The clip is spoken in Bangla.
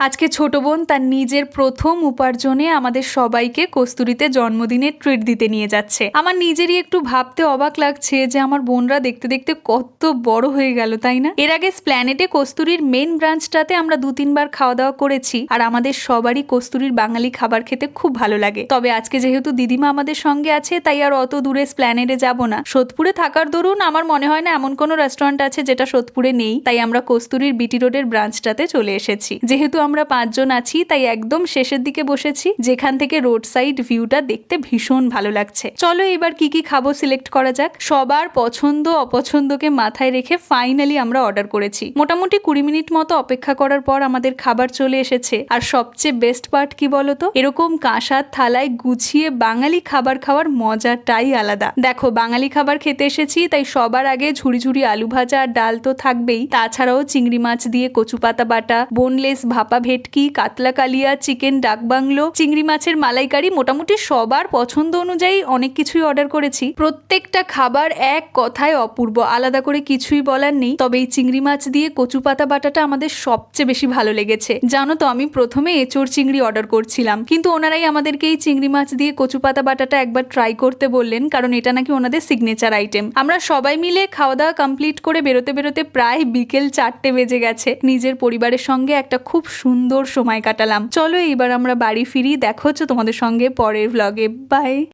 আজকে ছোট বোন তার নিজের প্রথম উপার্জনে আমাদের সবাইকে কস্তুরীতে জন্মদিনের ট্রিট দিতে নিয়ে যাচ্ছে। আমার নিজেরই একটু ভাবতে অবাক লাগছে যে আমার বোনরা দেখতে দেখতে কত বড় হয়ে গেল, তাই না? এর আগে স্প্ল্যানেটে কস্তুরীর মেন ব্রাঞ্চটাতে আমরা 2-3 বার খাওয়া দাওয়া করেছি, আর আমাদের সবারই কস্তুরীর বাঙালি খাবার খেতে খুব ভালো লাগে। তবে আজকে যেহেতু দিদিমা আমাদের সঙ্গে আছে, তাই আর অত দূরে স্প্ল্যানেটে যাব না। সোদপুরে থাকার দরুন আমার মনে হয় না এমন কোনো রেস্টুরেন্ট আছে যেটা সোদপুরে নেই, তাই আমরা কস্তুরীর বিটি রোডের ব্রাঞ্চটাতে চলে এসেছি। যেহেতু আমরা 5 জন আছি, তাই একদম শেষের দিকে বসেছি, যেখান থেকে রোড সাইড ভিউটা দেখতে ভীষণ ভালো লাগছে। চলো এবার কি কি খাবো সিলেক্ট করা যাক। সবার পছন্দ অপছন্দকে মাথায় রেখে ফাইনালি আমরা অর্ডার করেছি। মোটামুটি 20 মিনিট মতো অপেক্ষা করার পর আমাদের খাবার চলে এসেছে। আর সবচেয়ে বেস্ট পার্ট কি বলতো, এরকম কাঁসার থালায় গুছিয়ে বাঙালি খাবার খাওয়ার মজাটাই আলাদা। দেখো, বাঙালি খাবার খেতে এসেছি, তাই সবার আগে ঝুড়ি ঝুড়ি আলু ভাজা আর ডাল তো থাকবেই। তাছাড়াও চিংড়ি মাছ দিয়ে কচু পাতা বাটা, বোনলেস ভাপা ভেটকি, কাতলা কালিয়া, চিকেন ডাক বাংলো, চিংড়ি মাছের মালাইকারি, মোটামুটি সবার পছন্দ অনুযায়ী অনেক কিছুই অর্ডার করেছি। প্রত্যেকটা খাবার এক কথায় অপূর্ব, আলাদা করে কিছুই বলার নেই। তবে এই চিংড়ি মাছ দিয়ে কচু পাতা বাটাটা আমাদের সবচেয়ে বেশি ভালো লেগেছে। জানো তো, আমি প্রথমে এঁচোড় চিংড়ি অর্ডার করছিলাম, কিন্তু ওনারাই আমাদেরকে এই চিংড়ি মাছ দিয়ে কচু পাতা বাটাটা একবার ট্রাই করতে বললেন, কারণ এটা নাকি ওনাদের সিগনেচার আইটেম। আমরা সবাই মিলে খাওয়া দাওয়া কমপ্লিট করে বেরোতে বেরোতে প্রায় বিকেল 4টে বেজে গেছে। নিজের পরিবারের সঙ্গে একটা খুব সুন্দর সময় কাটালাম। চলো এবার আমরা বাড়ি ফিরি। দেখা হচ্ছে তোমাদের সঙ্গে পরের ভ্লগে। বাই।